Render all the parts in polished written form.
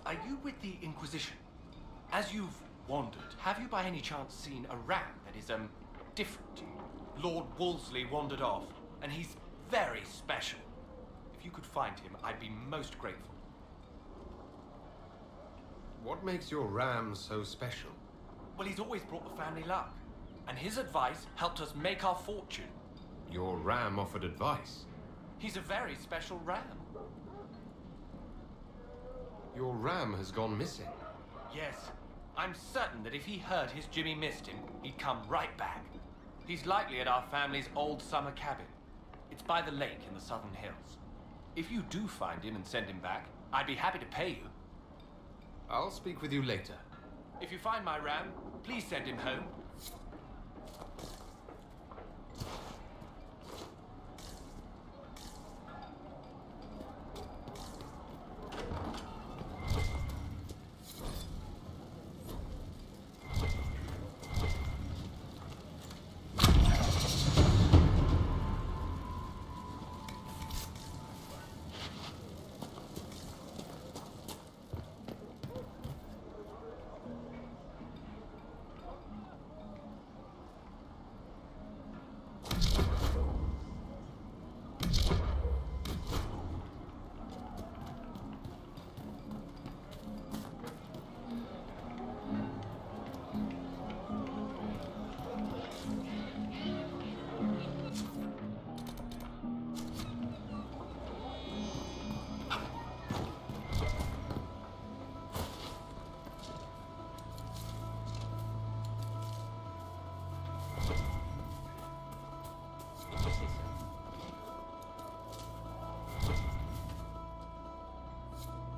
Are you with the Inquisition? As you've wandered, have you by any chance seen a ram that is, different to you? Lord Wolseley wandered off, and he's very special. If you could find him, I'd be most grateful. What makes your ram so special? Well, he's always brought the family luck, and his advice helped us make our fortune. Your ram offered advice? He's a very special ram. Your ram has gone missing. Yes, I'm certain that if he heard his Jimmy missed him, he'd come right back. He's likely at our family's old summer cabin. It's by the lake in the southern hills. If you do find him and send him back, I'd be happy to pay you. I'll speak with you later. If you find my ram, please send him home.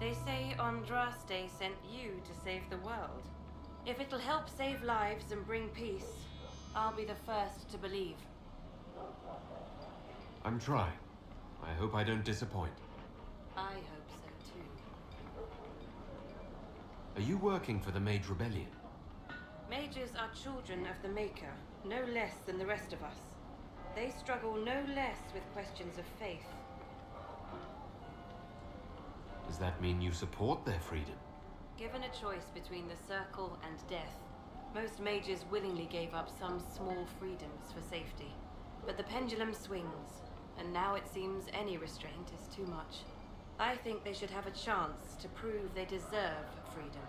They say Andraste sent you to save the world. If it'll help save lives and bring peace, I'll be the first to believe. I'm trying. I hope I don't disappoint. I hope so too. Are you working for the Mage Rebellion? Mages are children of the Maker, no less than the rest of us. They struggle no less with questions of faith. Does that mean you support their freedom? Given a choice between the Circle and death, most mages willingly gave up some small freedoms for safety. But the pendulum swings, and now it seems any restraint is too much. I think they should have a chance to prove they deserve freedom.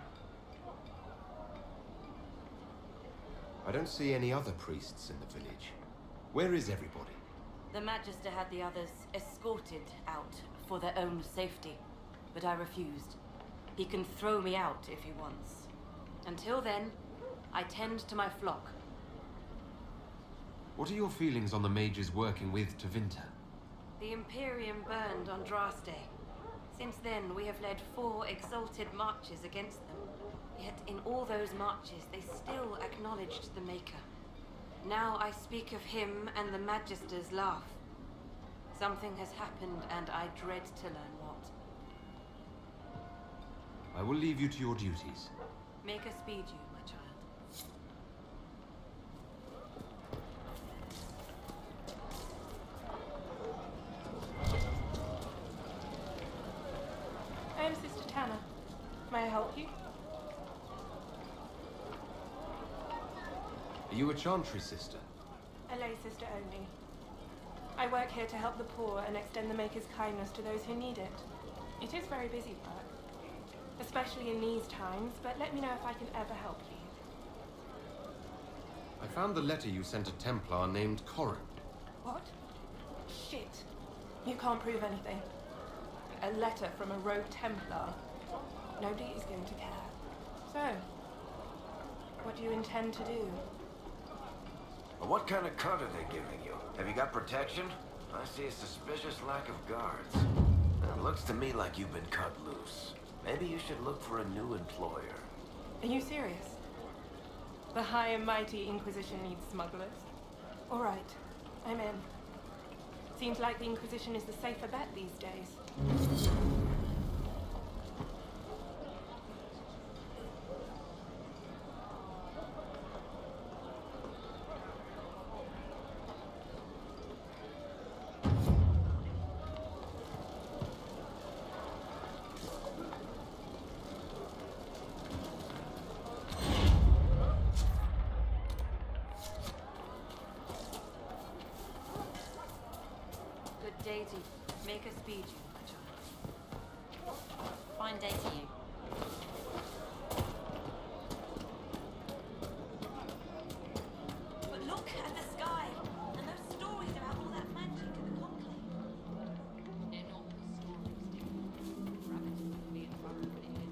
I don't see any other priests in the village. Where is everybody? The Magister had the others escorted out for their own safety, but I refused. He can throw me out if he wants. Until then, I tend to my flock. What are your feelings on the mages working with Tevinter? The Imperium burned Andraste. Since then, we have led 4 exalted marches against them. Yet in all those marches, they still acknowledged the Maker. Now I speak of him and the Magister's laugh. Something has happened, and I dread to learn what. I will leave you to your duties. Make us speed you, my child. I am Sister Tanner. May I help you? Are you a Chantry sister? A lay sister only. I work here to help the poor and extend the Maker's kindness to those who need it. It is very busy work, especially in these times, but let me know if I can ever help you. I found the letter you sent a Templar named Corin. What? Shit. You can't prove anything. A letter from a rogue Templar. Nobody is going to care. So, what do you intend to do? What kind of cut are they giving you? Have you got protection? I see a suspicious lack of guards. It looks to me like you've been cut loose. Maybe you should look for a new employer. Are you serious? The high and mighty Inquisition needs smugglers. All right, I'm in. Seems like the Inquisition is the safer bet these days. feed you, my child. Fine day to you. But look at the sky and those stories about all that magic at the conclave. They're not the stories, dear. Rabbit would be in furrow when it hit.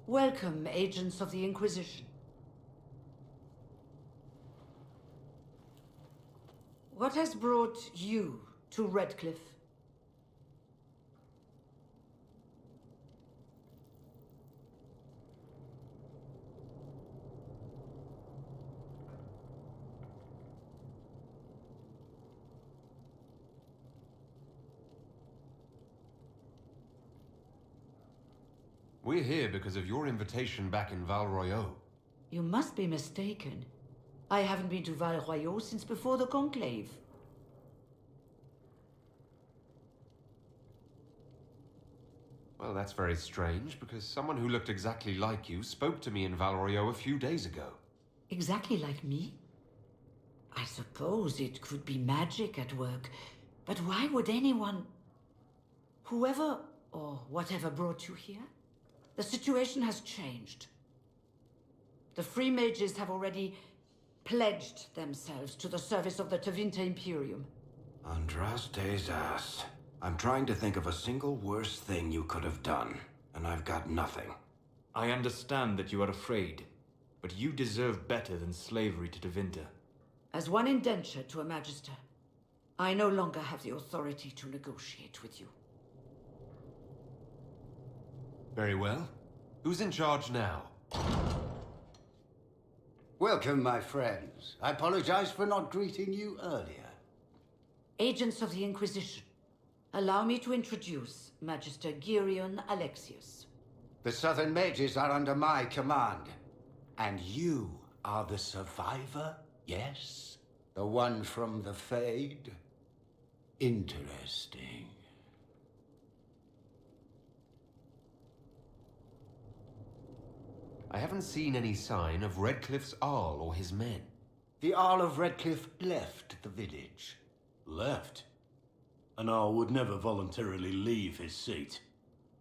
Welcome, agents of the Inquisition. What has brought you to Redcliff? We're here because of your invitation back in Val Royeaux. You must be mistaken. I haven't been to Val Royeaux since before the Conclave. Well, that's very strange, because someone who looked exactly like you spoke to me in Val Royeaux a few days ago. Exactly like me? I suppose it could be magic at work, but why would anyone... Whoever or whatever brought you here? The situation has changed. The Free Mages have already pledged themselves to the service of the Tevinter Imperium. Andraste's ass. I'm trying to think of a single worse thing you could have done, and I've got nothing. I understand that you are afraid, but you deserve better than slavery to Tevinter. As one indentured to a Magister, I no longer have the authority to negotiate with you. Very well. Who's in charge now? Welcome, my friends. I apologize for not greeting you earlier. Agents of the Inquisition, allow me to introduce Magister Girion Alexius. The Southern Mages are under my command. And you are the survivor, yes? The one from the Fade? Interesting. I haven't seen any sign of Redcliff's Arl or his men. The Arl of Redcliff left the village. Left? An Arl would never voluntarily leave his seat.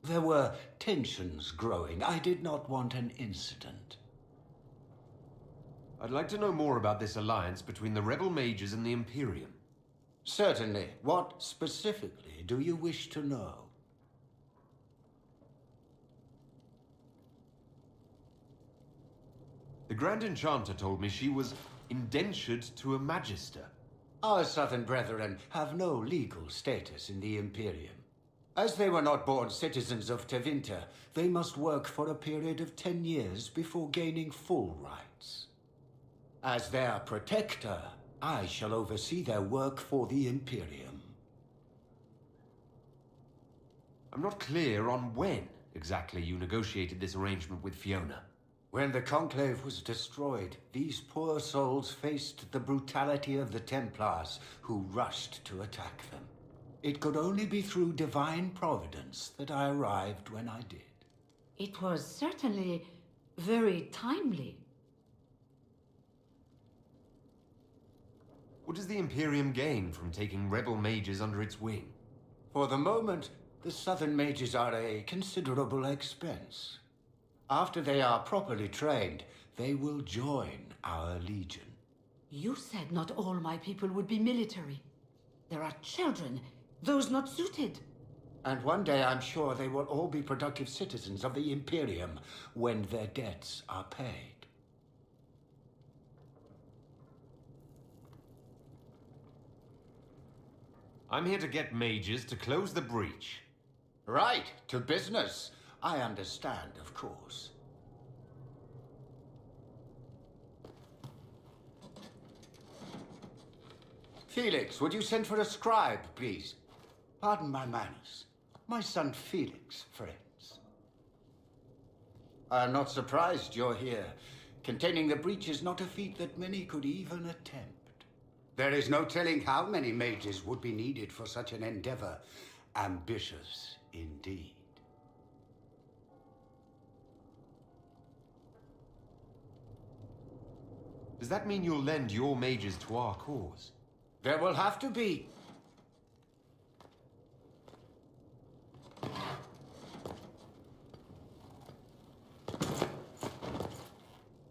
There were tensions growing. I did not want an incident. I'd like to know more about this alliance between the rebel mages and the Imperium. Certainly. What specifically do you wish to know? The Grand Enchanter told me she was indentured to a Magister. Our southern brethren have no legal status in the Imperium. As they were not born citizens of Tevinter, they must work for a period of 10 years before gaining full rights. As their protector, I shall oversee their work for the Imperium. I'm not clear on when exactly you negotiated this arrangement with Fiona. When the Conclave was destroyed, these poor souls faced the brutality of the Templars, who rushed to attack them. It could only be through divine providence that I arrived when I did. It was certainly very timely. What does the Imperium gain from taking rebel mages under its wing? For the moment, the southern mages are a considerable expense. After they are properly trained, they will join our legion. You said not all my people would be military. There are children, those not suited. And one day I'm sure they will all be productive citizens of the Imperium when their debts are paid. I'm here to get mages to close the breach. Right, to business. I understand, of course. Felix, would you send for a scribe, please? Pardon my manners. My son Felix, friends. I'm not surprised you're here. Containing the breach is not a feat that many could even attempt. There is no telling how many mages would be needed for such an endeavor. Ambitious indeed. Does that mean you'll lend your mages to our cause? There will have to be.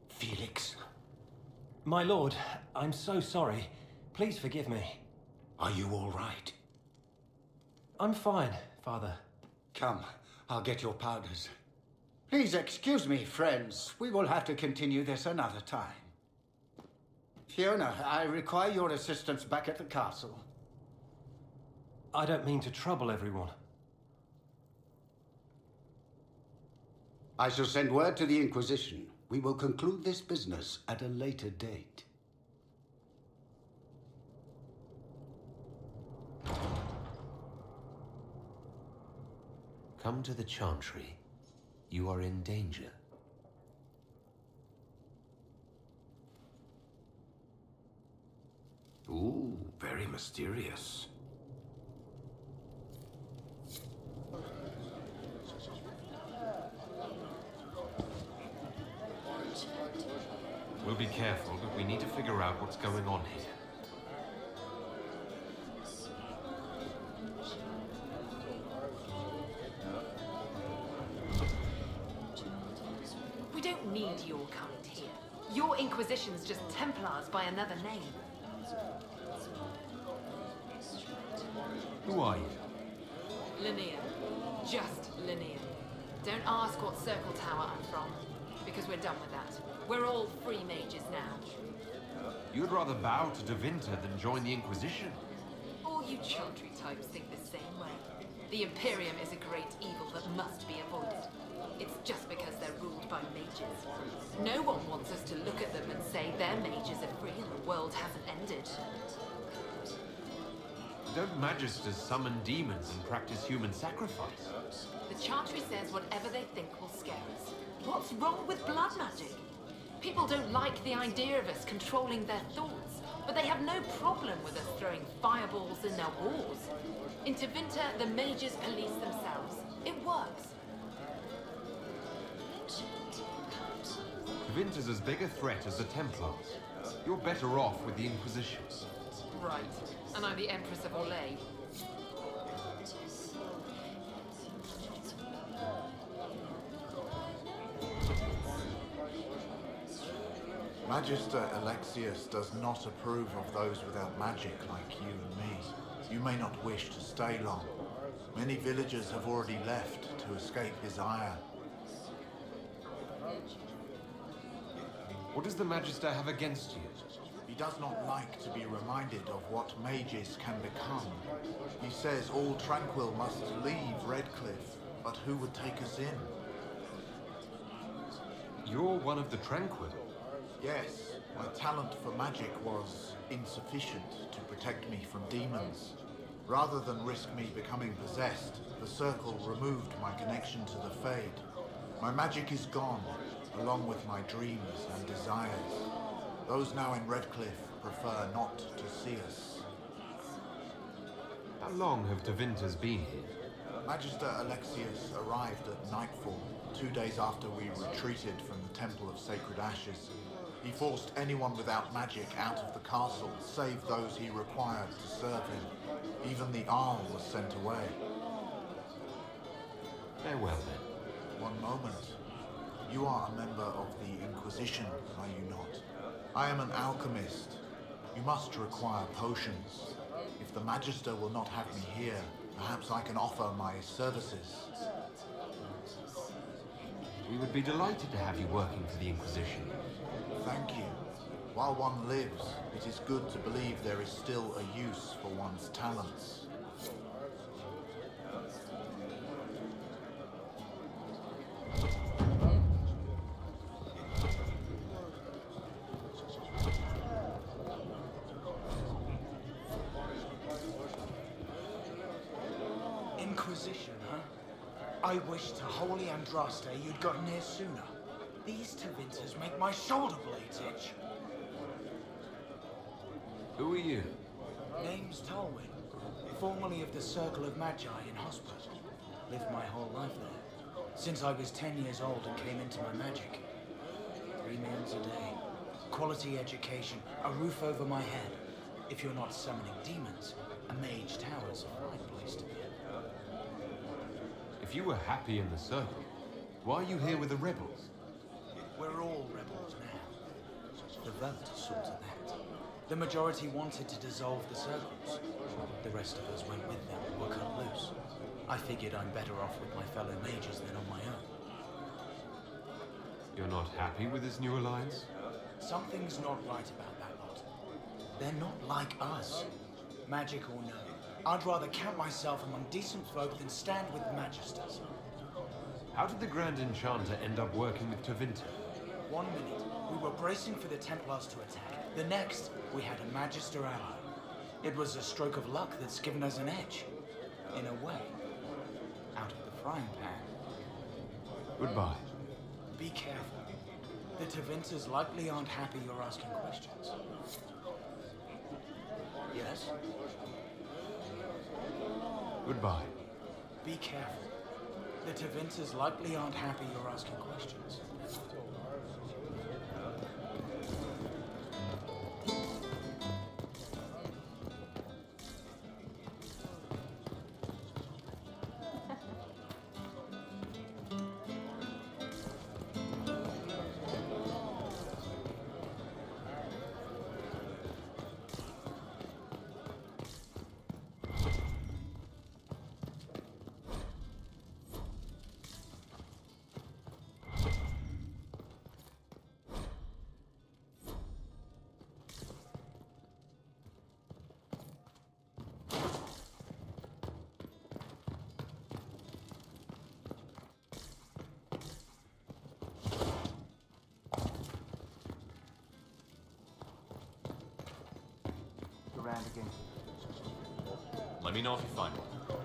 Felix. My lord, I'm so sorry. Please forgive me. Are you all right? I'm fine, Father. Come, I'll get your powders. Please excuse me, friends. We will have to continue this another time. Fiona, I require your assistance back at the castle. I don't mean to trouble everyone. I shall send word to the Inquisition. We will conclude this business at a later date. Come to the Chantry. You are in danger. Ooh, very mysterious. We'll be careful, but we need to figure out what's going on here. We don't need your kind here. Your Inquisition's just Templars by another name. Who are you? Linnea. Just Linnea. Don't ask what Circle Tower I'm from, because we're done with that. We're all free mages now. You'd rather bow to Tevinter than join the Inquisition? All you Chantry types think the same way. The Imperium is a great evil that must be avoided. It's just because they're ruled by mages. No one wants us to look at them and say their mages are free and the world hasn't ended. Don't magisters summon demons and practice human sacrifice? The Chantry says whatever they think will scare us. What's wrong with blood magic? People don't like the idea of us controlling their thoughts, but they have no problem with us throwing fireballs in their walls. In Tevinter, the mages police themselves. It works. Tevinter's as big a threat as the Templars. You're better off with the Inquisition. Right. And I'm the Empress of Orlais. Magister Alexius does not approve of those without magic like you and me. You may not wish to stay long. Many villagers have already left to escape his ire. What does the Magister have against you? He does not like to be reminded of what mages can become. He says all Tranquil must leave Redcliff, but who would take us in? You're one of the Tranquil. Yes, my talent for magic was insufficient to protect me from demons. Rather than risk me becoming possessed, the Circle removed my connection to the Fade. My magic is gone, along with my dreams and desires. Those now in Redcliff prefer not to see us. How long have Tevinters been here? Magister Alexius arrived at nightfall, 2 days after we retreated from the Temple of Sacred Ashes. He forced anyone without magic out of the castle, save those he required to serve him. Even the Arl was sent away. Farewell, then. One moment. You are a member of the Inquisition, are you not? I am an alchemist. You must require potions. If the Magister will not have me here, perhaps I can offer my services. We would be delighted to have you working for the Inquisition. Thank you. While one lives, it is good to believe there is still a use for one's talents. Inquisition, huh? I wish to holy Andraste you'd gotten here sooner. These Tevinters make my shoulder blades itch. Who are you? Name's Tolwyn, formerly of the Circle of Magi in hospital. Lived my whole life there, since I was 10 years old and came into my magic. 3 meals a day, quality education, a roof over my head. If you're not summoning demons, a mage tower's a fine place to be. If you were happy in the Circle, why are you here with the rebels? We're all rebels now. The vote saw to that. The majority wanted to dissolve the circles. The rest of us went with them and were cut loose. I figured I'm better off with my fellow mages than on my own. You're not happy with this new alliance? Something's not right about that lot. They're not like us. Magic or no, I'd rather count myself among decent folk than stand with magisters. How did the Grand Enchanter end up working with Tevinter? 1 minute, we were bracing for the Templars to attack. The next, we had a Magister ally. It was a stroke of luck that's given us an edge. In a way. Out of the frying pan. Goodbye. Be careful. The Tevinters likely aren't happy you're asking questions. Yes? Goodbye. Be careful. The Tevinters likely aren't happy you're asking questions. Let me know if you find one.